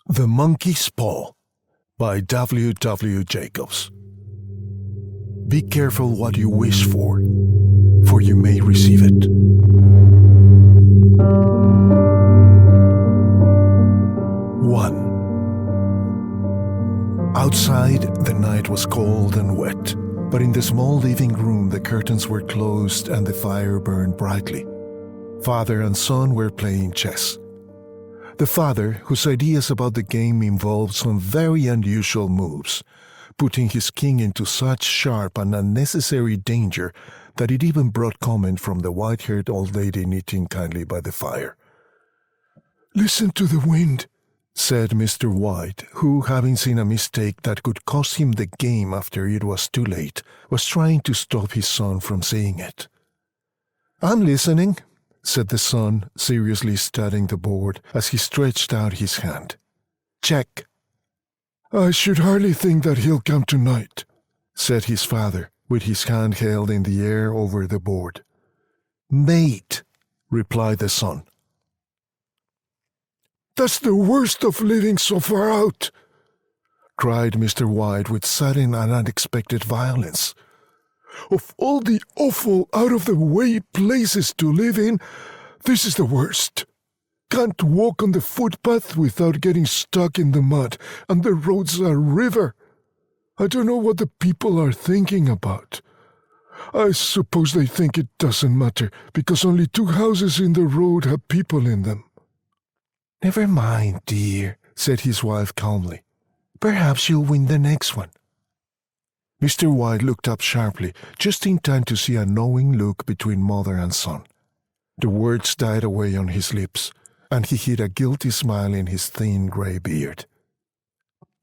The Monkey's Paw by W.WJacobs. Be careful what you wish for you may receive it. One. Outside, the night was cold and wet, but in the small living room the curtains were closed and the fire burned brightly. Father and son were playing chess. The father, whose ideas about the game involved some very unusual moves, putting his king into such sharp and unnecessary danger that it even brought comment from the white-haired old lady knitting kindly by the fire. "Listen to the wind," said Mr. White, who, having seen a mistake that could cost him the game after it was too late, was trying to stop his son from saying it. "I'm listening," said the son, seriously studying the board as he stretched out his hand. "Check." "I should hardly think that he'll come tonight," said his father, with his hand held in the air over the board. "Mate," replied the son. "That's the worst of living so far out," cried Mr. White with sudden and unexpected violence. "Of all the awful, out-of-the-way places to live in, this is the worst. Can't walk on the footpath without getting stuck in the mud, and the road's a river. I don't know what the people are thinking about. I suppose they think it doesn't matter, because only 2 houses in the road have people in them." "Never mind, dear," said his wife calmly. "Perhaps you'll win the next one." Mr. White looked up sharply, just in time to see a knowing look between mother and son. The words died away on his lips, and he hid a guilty smile in his thin gray beard.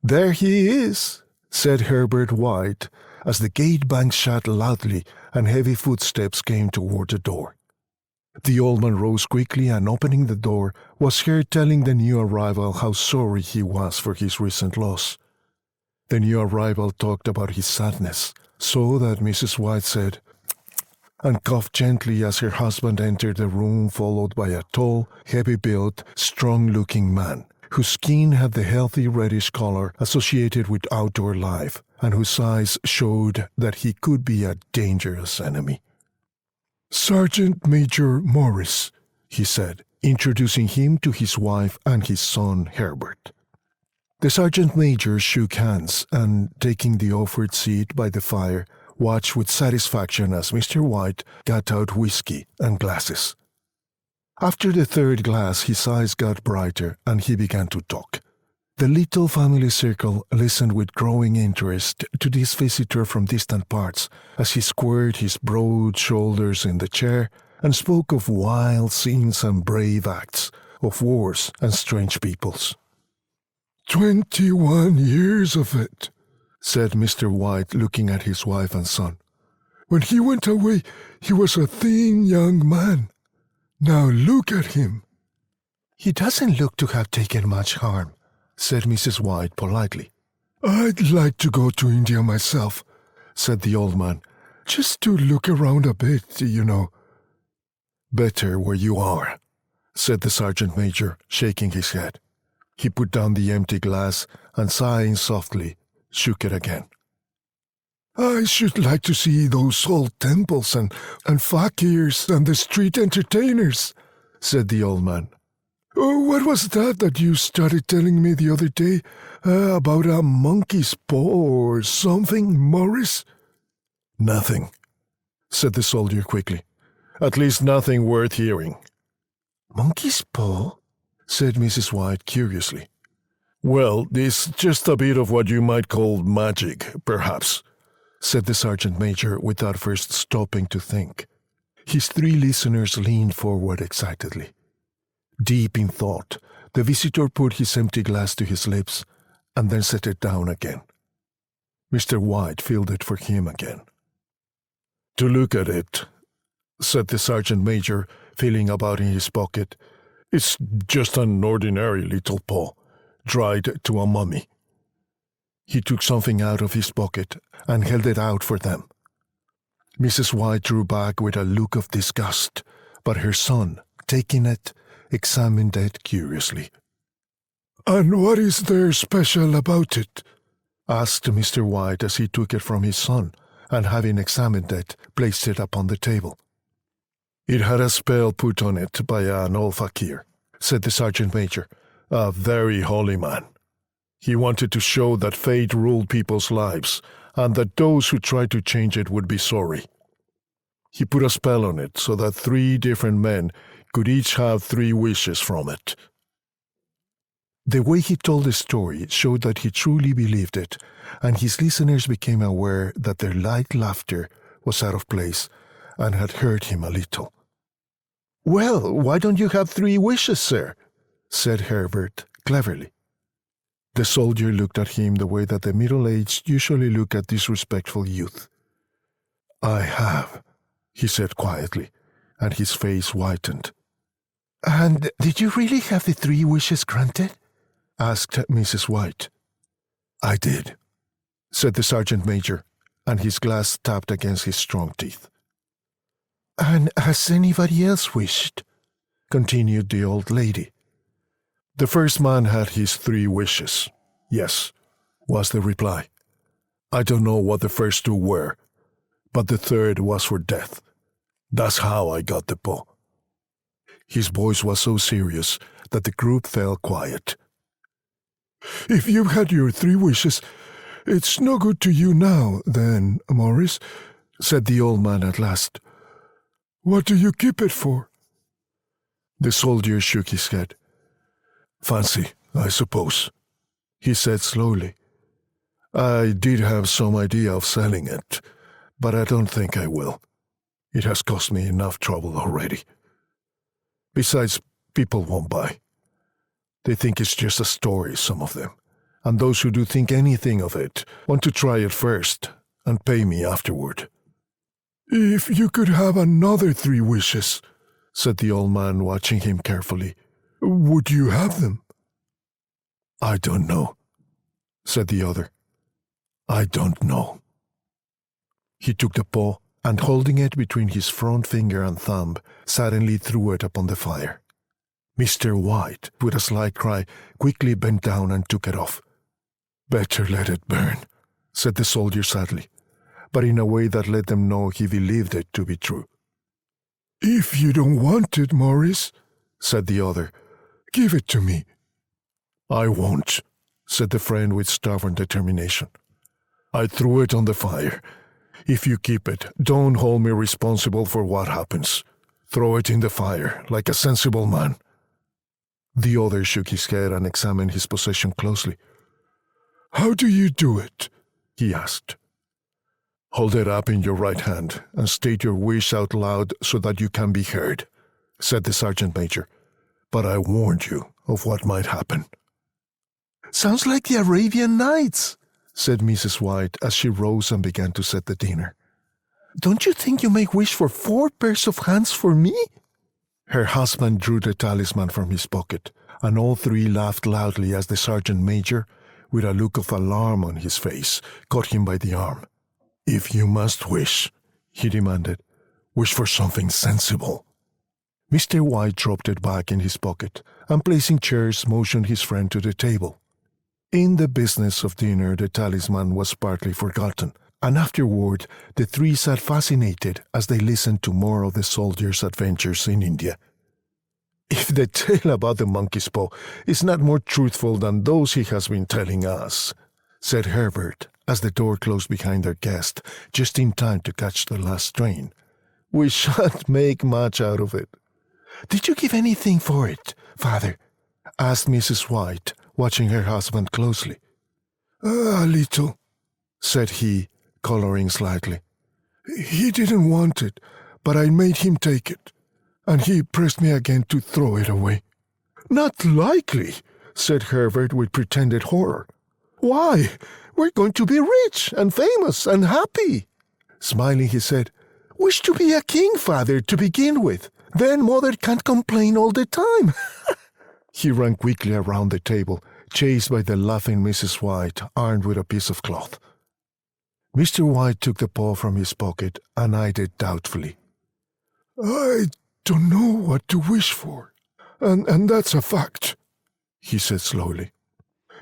"There he is," said Herbert White, as the gate banged shut loudly and heavy footsteps came toward the door. The old man rose quickly and, opening the door, was heard telling the new arrival how sorry he was for his recent loss. The new arrival talked about his sadness, so that Mrs. White said, and coughed gently as her husband entered the room, followed by a tall, heavy-built, strong-looking man, whose skin had the healthy reddish color associated with outdoor life, and whose eyes showed that he could be a dangerous enemy. "Sergeant Major Morris," he said, introducing him to his wife and his son Herbert. The sergeant major shook hands and, taking the offered seat by the fire, watched with satisfaction as Mr. White got out whiskey and glasses. After the 3rd glass, his eyes got brighter and he began to talk. The little family circle listened with growing interest to this visitor from distant parts as he squared his broad shoulders in the chair and spoke of wild scenes and brave acts, of wars and strange peoples. 21 years of it," said Mr. White, looking at his wife and son. "When he went away, he was a thin young man. Now look at him." "He doesn't look to have taken much harm," said Mrs. White politely. "I'd like to go to India myself," said the old man, "just to look around a bit, you know." "Better where you are," said the sergeant major, shaking his head. He put down the empty glass and, sighing softly, shook it again. "I should like to see those old temples and fakirs and the street entertainers," said the old man. "Oh, what was that you started telling me the other day about a monkey's paw or something, Morris?" "Nothing," said the soldier quickly. "At least nothing worth hearing." "Monkey's paw?" said Mrs. White curiously. "Well, it's just a bit of what you might call magic, perhaps," said the sergeant major without first stopping to think. His 3 listeners leaned forward excitedly. Deep in thought, the visitor put his empty glass to his lips and then set it down again. Mr. White filled it for him again. "To look at it," said the sergeant major, feeling about in his pocket, "it's just an ordinary little paw, dried to a mummy." He took something out of his pocket and held it out for them. Mrs. White drew back with a look of disgust, but her son, taking it, examined it curiously. "And what is there special about it?" asked Mr. White as he took it from his son, and having examined it, placed it upon the table. "It had a spell put on it by an old fakir," said the sergeant major, "a very holy man. He wanted to show that fate ruled people's lives, and that those who tried to change it would be sorry. He put a spell on it so that 3 different men could each have 3 wishes from it." The way he told the story showed that he truly believed it, and his listeners became aware that their light laughter was out of place and had hurt him a little. "Well, why don't you have 3 wishes, sir?" said Herbert cleverly. The soldier looked at him the way that the middle-aged usually look at disrespectful youth. "I have," he said quietly, and his face whitened. "And did you really have the 3 wishes granted?" asked Mrs. White. "I did," said the sergeant major, and his glass tapped against his strong teeth. "And has anybody else wished?" continued the old lady. "The first man had his 3 wishes, yes," was the reply. "I don't know what the first 2 were, but the third was for death. That's how I got the paw." His voice was so serious that the group fell quiet. "If you've had your 3 wishes, it's no good to you now, then, Morris," said the old man at last. "What do you keep it for?" The soldier shook his head. "Fancy, I suppose," he said slowly. "I did have some idea of selling it, but I don't think I will. It has cost me enough trouble already. Besides, people won't buy. They think it's just a story, some of them, and those who do think anything of it want to try it first and pay me afterward." "If you could have another 3 wishes," said the old man, watching him carefully, "would you have them?" "I don't know," said the other. "I don't know." He took the paw and, holding it between his front finger and thumb, suddenly threw it upon the fire. Mr. White, with a slight cry, quickly bent down and took it off. "Better let it burn," said the soldier sadly, but in a way that let them know he believed it to be true. "If you don't want it, Morris," said the other, "give it to me." "I won't," said the friend with stubborn determination. "I threw it on the fire. If you keep it, don't hold me responsible for what happens. Throw it in the fire, like a sensible man." The other shook his head and examined his possession closely. "How do you do it?" he asked. "Hold it up in your right hand and state your wish out loud so that you can be heard," said the sergeant major. "But I warned you of what might happen." "Sounds like the Arabian Nights," said Mrs. White as she rose and began to set the dinner. "Don't you think you may wish for 4 pairs of hands for me?" Her husband drew the talisman from his pocket, and all 3 laughed loudly as the sergeant major, with a look of alarm on his face, caught him by the arm. "If you must wish," he demanded, "wish for something sensible." Mr. White dropped it back in his pocket, and placing chairs, motioned his friend to the table. In the business of dinner, the talisman was partly forgotten, and afterward the 3 sat fascinated as they listened to more of the soldier's adventures in India. "If the tale about the monkey's paw is not more truthful than those he has been telling us," said Herbert, as the door closed behind their guest, just in time to catch the last train, "we shan't make much out of it." "Did you give anything for it, father?" asked Mrs. White, watching her husband closely. "A little," said he, coloring slightly. "He didn't want it, but I made him take it, and he pressed me again to throw it away." "Not likely," said Herbert with pretended horror. "Why, we're going to be rich and famous and happy." Smiling, he said, "Wish to be a king, father, to begin with. Then mother can't complain all the time." He ran quickly around the table, chased by the laughing Mrs. White, armed with a piece of cloth. Mr. White took the paw from his pocket and eyed it doubtfully. "I don't know what to wish for, and that's a fact," he said slowly.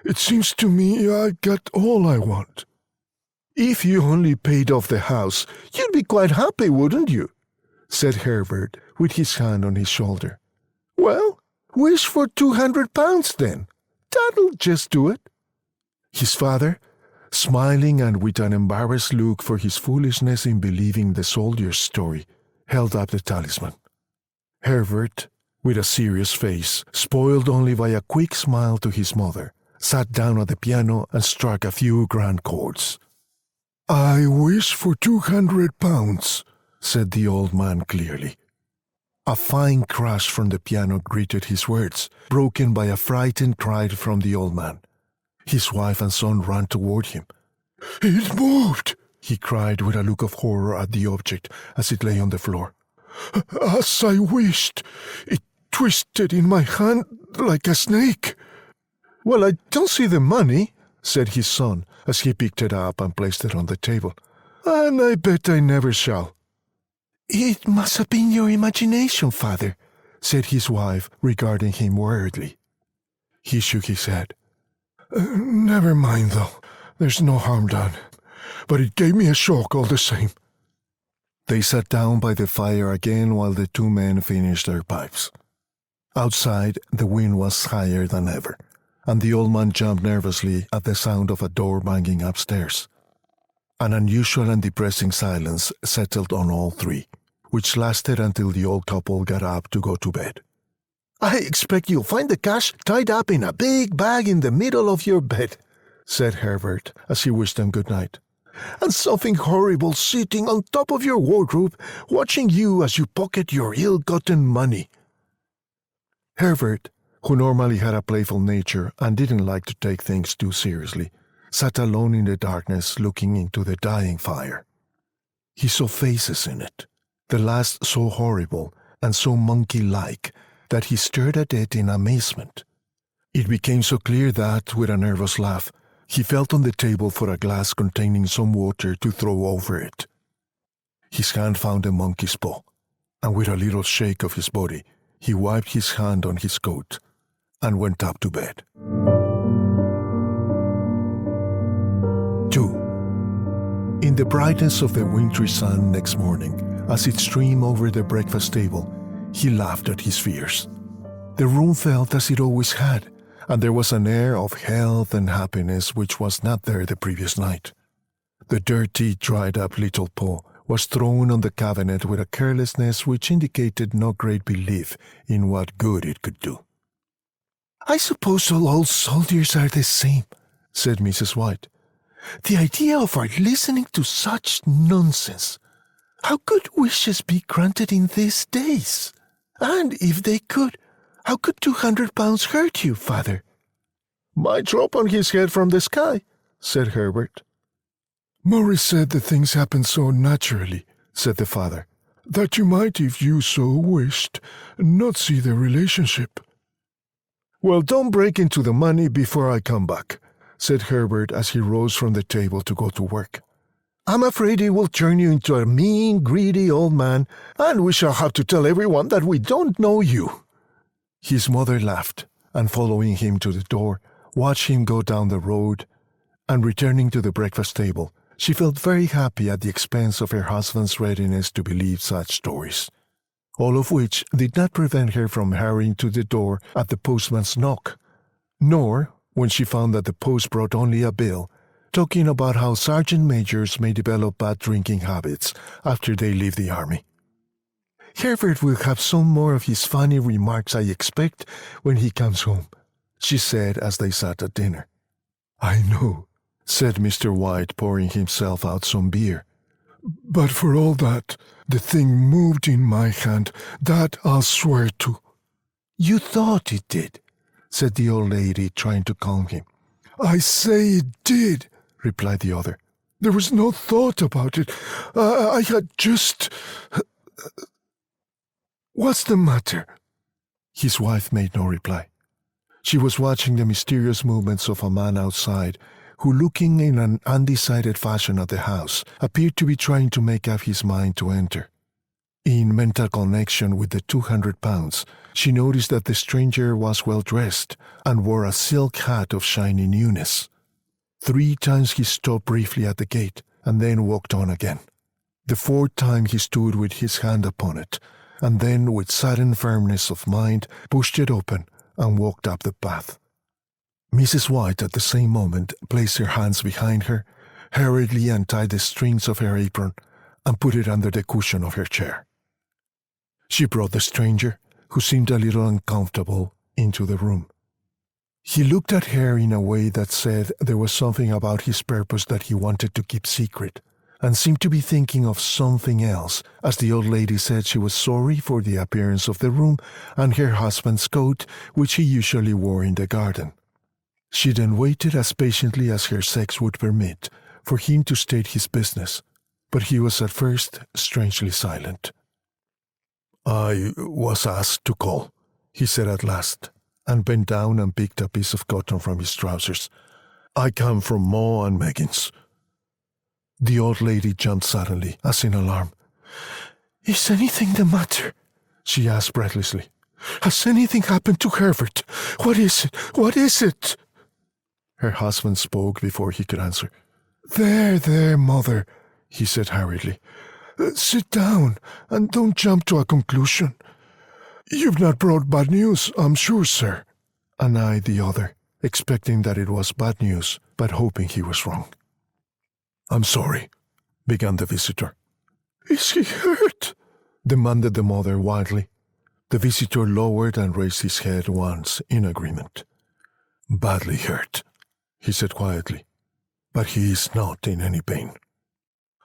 It seems to me I got all I want." "If you only paid off the house, you'd be quite happy, wouldn't you?" said Herbert, with his hand on his shoulder. "Well, wish for £200 then. That'll just do it." His father, smiling and with an embarrassed look for his foolishness in believing the soldier's story, held up the talisman. Herbert, with a serious face, spoiled only by a quick smile to his mother, sat down at the piano and struck a few grand chords. "I wish for £200, said the old man clearly. A fine crash from the piano greeted his words, broken by a frightened cry from the old man. His wife and son ran toward him. "It moved!" he cried with a look of horror at the object as it lay on the floor. "As I wished, it twisted in my hand like a snake." "Well, I don't see the money," said his son as he picked it up and placed it on the table. "And I bet I never shall." "It must have been your imagination, father," said his wife, regarding him worriedly. He shook his head. "Never mind, though. There's no harm done. But it gave me a shock all the same." They sat down by the fire again while the two men finished their pipes. Outside, the wind was higher than ever, and the old man jumped nervously at the sound of a door banging upstairs. An unusual and depressing silence settled on all three, which lasted until the old couple got up to go to bed. "I expect you'll find the cash tied up in a big bag in the middle of your bed," said Herbert as he wished them good night. "And something horrible sitting on top of your wardrobe, watching you as you pocket your ill-gotten money." Herbert, who normally had a playful nature and didn't like to take things too seriously, sat alone in the darkness looking into the dying fire. He saw faces in it, the last so horrible and so monkey-like that he stared at it in amazement. It became so clear that, with a nervous laugh, he felt on the table for a glass containing some water to throw over it. His hand found the monkey's paw, and with a little shake of his body, he wiped his hand on his coat and went up to bed. 2. In the brightness of the wintry sun next morning, as it streamed over the breakfast table, he laughed at his fears. The room felt as it always had, and there was an air of health and happiness which was not there the previous night. The dirty, dried-up little paw was thrown on the cabinet with a carelessness which indicated no great belief in what good it could do. "I suppose all old soldiers are the same," said Mrs. White. "The idea of our listening to such nonsense. How could wishes be granted in these days? And if they could, how could £200 hurt you, father?" "Might drop on his head from the sky," said Herbert. "Morris said the things happen so naturally," said the father, "that you might, if you so wished, not see the relationship." "Well, don't break into the money before I come back," said Herbert as he rose from the table to go to work. "I'm afraid it will turn you into a mean, greedy old man, and we shall have to tell everyone that we don't know you." His mother laughed, and following him to the door, watched him go down the road, and returning to the breakfast table, she felt very happy at the expense of her husband's readiness to believe such stories, all of which did not prevent her from hurrying to the door at the postman's knock, nor, when she found that the post brought only a bill, talking about how sergeant majors may develop bad drinking habits after they leave the army. "Herbert will have some more of his funny remarks, I expect, when he comes home," she said as they sat at dinner. "I know," said Mr. White, pouring himself out some beer. "But for all that, the thing moved in my hand, that I'll swear to." "You thought it did," said the old lady, trying to calm him. "I say it did," replied the other. "There was no thought about it. I had just... What's the matter?" His wife made no reply. She was watching the mysterious movements of a man outside, who, looking in an undecided fashion at the house, appeared to be trying to make up his mind to enter. In mental connection with the 200 pounds, she noticed that the stranger was well dressed and wore a silk hat of shiny newness. 3 times he stopped briefly at the gate and then walked on again. The 4th time he stood with his hand upon it, and then with sudden firmness of mind pushed it open and walked up the path. Mrs. White at the same moment placed her hands behind her, hurriedly untied the strings of her apron, and put it under the cushion of her chair. She brought the stranger, who seemed a little uncomfortable, into the room. He looked at her in a way that said there was something about his purpose that he wanted to keep secret, and seemed to be thinking of something else, as the old lady said she was sorry for the appearance of the room and her husband's coat, which he usually wore in the garden. She then waited as patiently as her sex would permit for him to state his business, but he was at first strangely silent. "I was asked to call," he said at last, and bent down and picked a piece of cotton from his trousers. "I come from Mo and Meggins." The old lady jumped suddenly, as in alarm. "Is anything the matter?" she asked breathlessly. "Has anything happened to Herbert? What is it? What is it?" Her husband spoke before he could answer. There, mother," he said hurriedly. "Sit down and don't jump to a conclusion. You've not brought bad news, I'm sure, sir." And I the other, expecting that it was bad news, but hoping he was wrong. "I'm sorry," began the visitor. "Is he hurt?" demanded the mother wildly. The visitor lowered and raised his head once in agreement. "Badly hurt," he said quietly, "but he is not in any pain."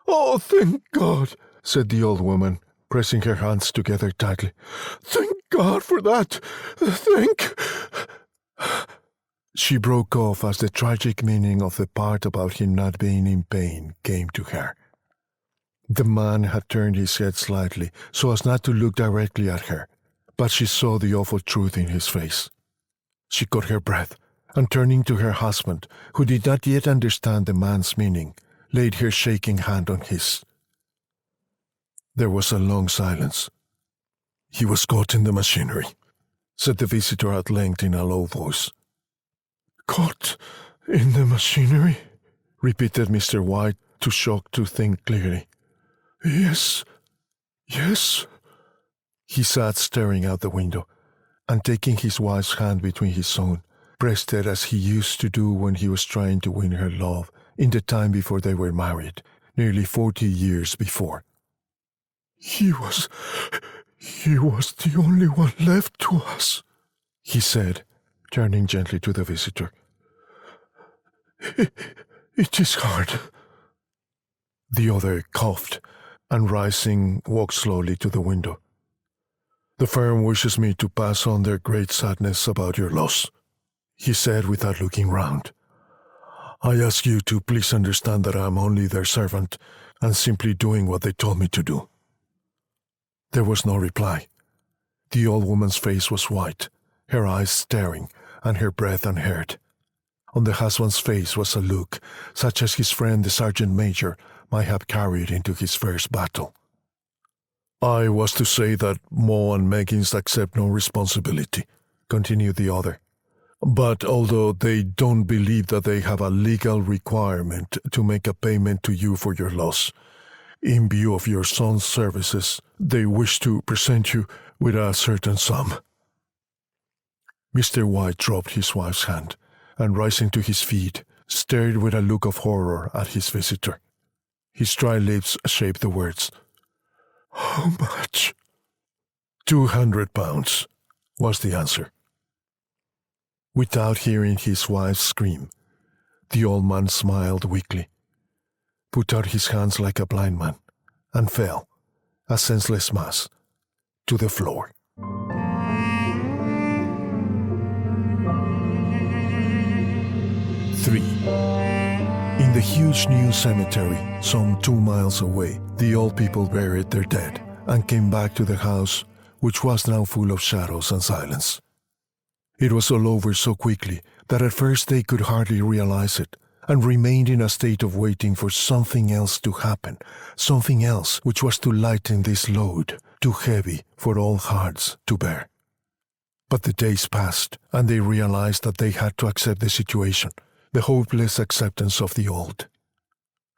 "Oh, thank God," said the old woman, pressing her hands together tightly. "Thank God for that. Thank—" She broke off as the tragic meaning of the part about him not being in pain came to her. The man had turned his head slightly so as not to look directly at her, but she saw the awful truth in his face. She caught her breath, and turning to her husband, who did not yet understand the man's meaning, laid her shaking hand on his. There was a long silence. "He was caught in the machinery," said the visitor at length in a low voice. "Caught in the machinery?" repeated Mr. White, too shocked to think clearly. Yes. He sat staring out the window, and taking his wife's hand between his own, pressed it as he used to do when he was trying to win her love in the time before they were married, nearly 40 years before. He was the only one left to us," he said, turning gently to the visitor. It is hard." The other coughed, and rising, walked slowly to the window. "The firm wishes me to pass on their great sadness about your loss," he said without looking round. "I ask you to please understand that I am only their servant and simply doing what they told me to do." There was no reply. The old woman's face was white, her eyes staring, and her breath unheard. On the husband's face was a look such as his friend the sergeant major might have carried into his first battle. "I was to say that Mo and Meggins accept no responsibility," continued the other. "But although they don't believe that they have a legal requirement to make a payment to you for your loss, in view of your son's services, they wish to present you with a certain sum." Mr. White dropped his wife's hand, and rising to his feet, stared with a look of horror at his visitor. His dry lips shaped the words, "How much?" 200 pounds, was the answer. Without hearing his wife scream, the old man smiled weakly, put out his hands like a blind man, and fell, a senseless mass, to the floor. In the huge new cemetery, some 2 miles away, the old people buried their dead and came back to the house, which was now full of shadows and silence. It was all over so quickly that at first they could hardly realize it, and remained in a state of waiting for something else to happen, something else which was to lighten this load, too heavy for all hearts to bear. But the days passed, and they realized that they had to accept the situation, the hopeless acceptance of the old.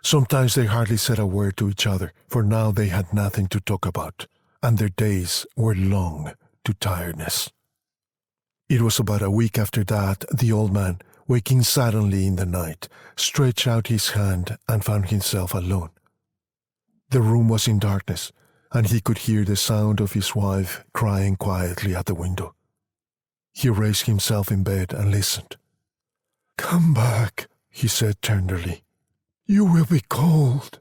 Sometimes they hardly said a word to each other, for now they had nothing to talk about, and their days were long to tiredness. It was about a week after that the old man, waking suddenly in the night, stretched out his hand and found himself alone. The room was in darkness, and he could hear the sound of his wife crying quietly at the window. He raised himself in bed and listened. "Come back," he said tenderly. "You will be cold."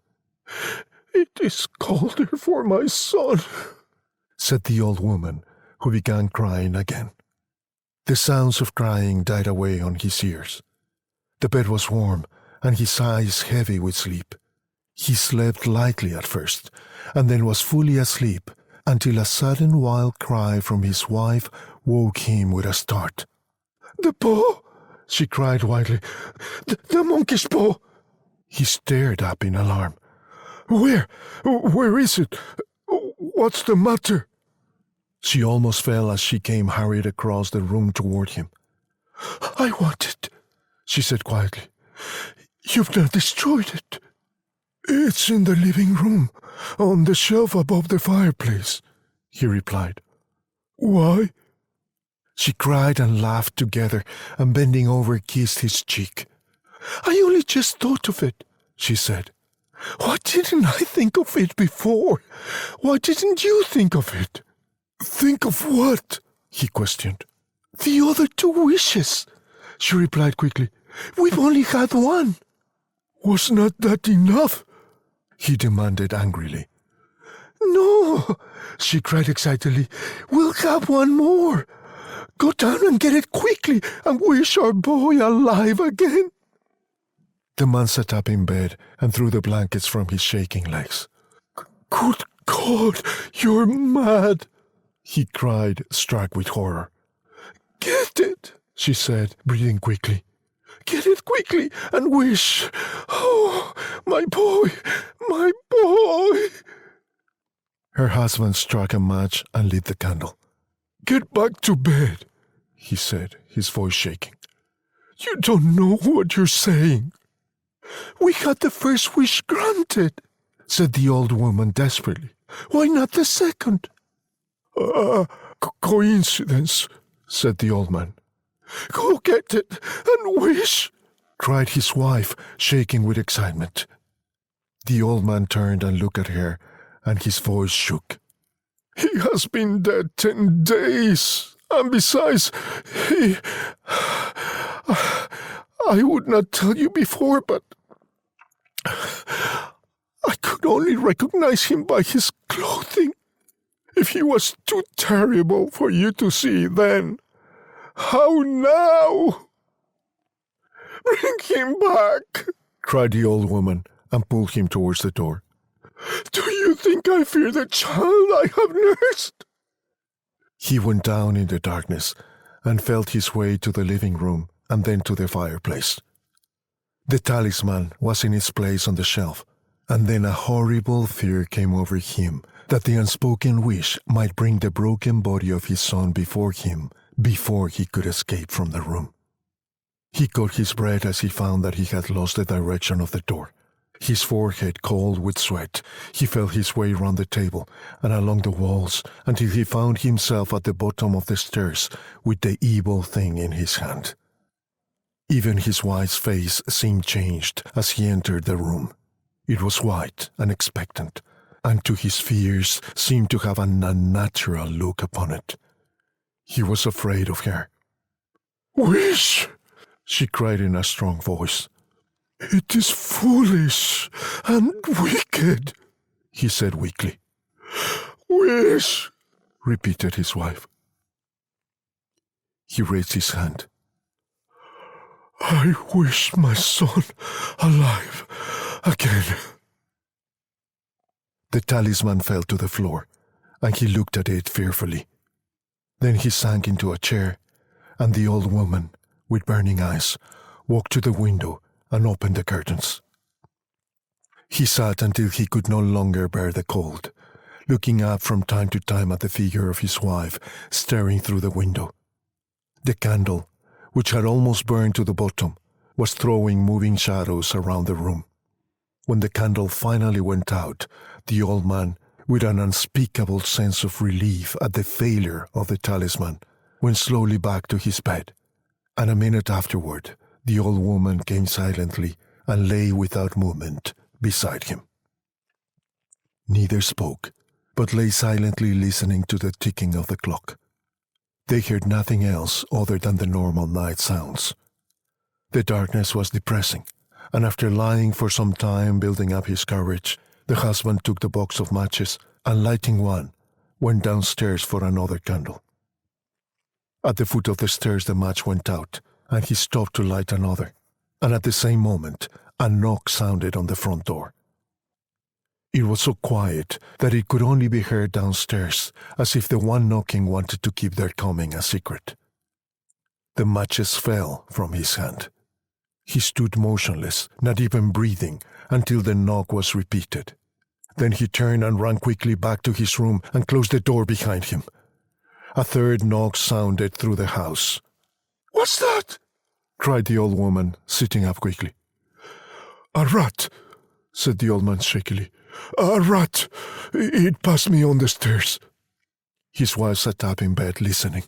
"It is colder for my son," said the old woman, who began crying again. The sounds of crying died away on his ears. The bed was warm, and his eyes heavy with sleep. He slept lightly at first, and then was fully asleep, until a sudden wild cry from his wife woke him with a start. "The paw!" she cried wildly. The monkey's paw!" He stared up in alarm. Where is it? What's the matter?" She almost fell as she came hurried across the room toward him. "I want it," she said quietly. "You've not destroyed it." "It's in the living room, on the shelf above the fireplace," he replied. "Why?" She cried and laughed together, and bending over kissed his cheek. "I only just thought of it," she said. "Why didn't I think of it before? Why didn't you think of it?" "Think of what?" he questioned. "The other 2 wishes," she replied quickly. "We've only had one." "Was not that enough?" he demanded angrily. "No," she cried excitedly. "We'll have one more. Go down and get it quickly and wish our boy alive again." The man sat up in bed and threw the blankets from his shaking legs. "Good God, you're mad!" he cried, struck with horror. "Get it," she said, breathing quickly. "Get it quickly and wish. Oh, my boy, my boy!" Her husband struck a match and lit the candle. "Get back to bed," he said, his voice shaking. "You don't know what you're saying." "We had the first wish granted," said the old woman desperately. "Why not the second?" Coincidence," said the old man. "Go get it and wish," cried his wife, shaking with excitement. The old man turned and looked at her, and his voice shook. "He has been dead 10 days, and besides, I would not tell you before, but I could only recognize him by his clothing. If he was too terrible for you to see then, how now?" "Bring him back," cried the old woman, and pulled him towards the door. "Do you think I fear the child I have nursed?" He went down in the darkness and felt his way to the living room and then to the fireplace. The talisman was in its place on the shelf, and then a horrible fear came over him that the unspoken wish might bring the broken body of his son before him before he could escape from the room. He caught his breath as he found that he had lost the direction of the door. His forehead cold with sweat, he felt his way round the table and along the walls until he found himself at the bottom of the stairs with the evil thing in his hand. Even his wife's face seemed changed as he entered the room. It was white and expectant, and to his fears seemed to have an unnatural look upon it. He was afraid of her. "Wish!" she cried in a strong voice. "It is foolish and wicked," he said weakly. "Wish!" repeated his wife. He raised his hand. "I wish my son alive again." The talisman fell to the floor, and he looked at it fearfully. Then he sank into a chair, and the old woman, with burning eyes, walked to the window and opened the curtains. He sat until he could no longer bear the cold, looking up from time to time at the figure of his wife staring through the window. The candle, which had almost burned to the bottom, was throwing moving shadows around the room. When the candle finally went out, the old man, with an unspeakable sense of relief at the failure of the talisman, went slowly back to his bed, and a minute afterward, the old woman came silently and lay without movement beside him. Neither spoke, but lay silently listening to the ticking of the clock. They heard nothing else other than the normal night sounds. The darkness was depressing, and after lying for some time building up his courage, the husband took the box of matches and, lighting one, went downstairs for another candle. At the foot of the stairs the match went out, and he stopped to light another, and at the same moment a knock sounded on the front door. It was so quiet that it could only be heard downstairs, as if the one knocking wanted to keep their coming a secret. The matches fell from his hand. He stood motionless, not even breathing, until the knock was repeated. Then he turned and ran quickly back to his room and closed the door behind him. A third knock sounded through the house. "What's that?" cried the old woman, sitting up quickly. "A rat," said the old man shakily. "A rat. It passed me on the stairs." His wife sat up in bed listening.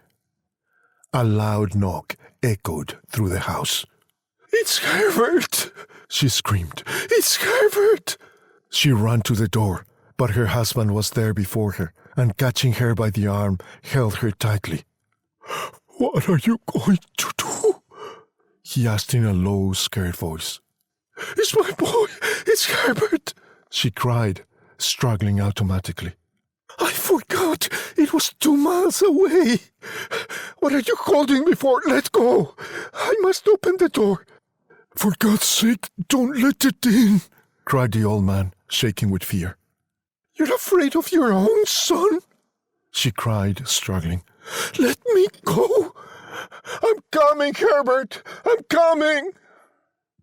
A loud knock echoed through the house. "It's Herbert!" she screamed. "It's Herbert!" She ran to the door, but her husband was there before her, and catching her by the arm, held her tightly. "What are you going to do?" he asked in a low, scared voice. "It's my boy! It's Herbert!" she cried, struggling automatically. "I forgot! It was 2 miles away! What are you holding me for? Let go! I must open the door!" "For God's sake, don't let it in!" cried the old man, shaking with fear. "You're afraid of your own son?" she cried, struggling. "Let me go! I'm coming, Herbert! I'm coming!"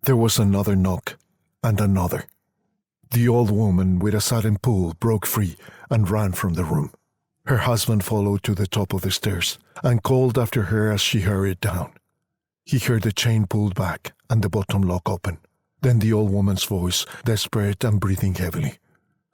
There was another knock, and another. The old woman, with a sudden pull, broke free and ran from the room. Her husband followed to the top of the stairs and called after her as she hurried down. He heard the chain pulled back and the bottom lock open. Then the old woman's voice, desperate and breathing heavily.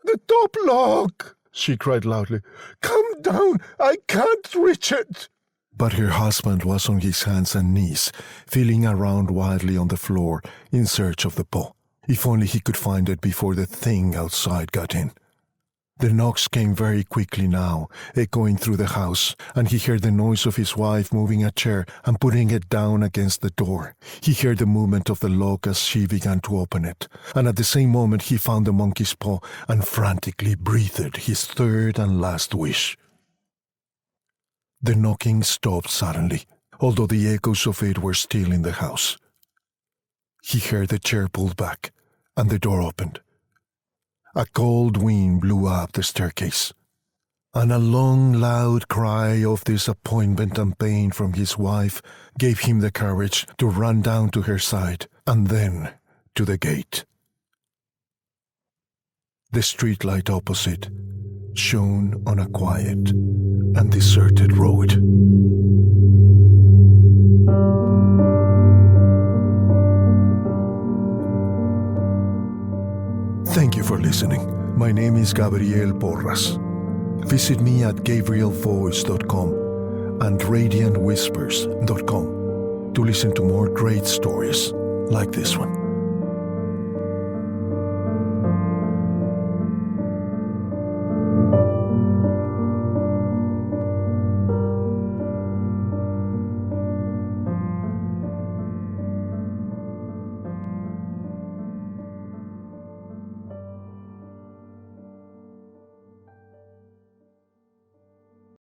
"The top lock!" she cried loudly. "Come down! I can't reach it!" But her husband was on his hands and knees, feeling around wildly on the floor in search of the paw. If only he could find it before the thing outside got in. The knocks came very quickly now, echoing through the house, and he heard the noise of his wife moving a chair and putting it down against the door. He heard the movement of the lock as she began to open it, and at the same moment he found the monkey's paw and frantically breathed his third and last wish. The knocking stopped suddenly, although the echoes of it were still in the house. He heard the chair pulled back, and the door opened. A cold wind blew up the staircase, and a long, loud cry of disappointment and pain from his wife gave him the courage to run down to her side and then to the gate. The streetlight opposite shone on a quiet and deserted road. Thank you for listening. My name is Gabriel Porras. Visit me at GabrielVoice.com and RadiantWhispers.com to listen to more great stories like this one.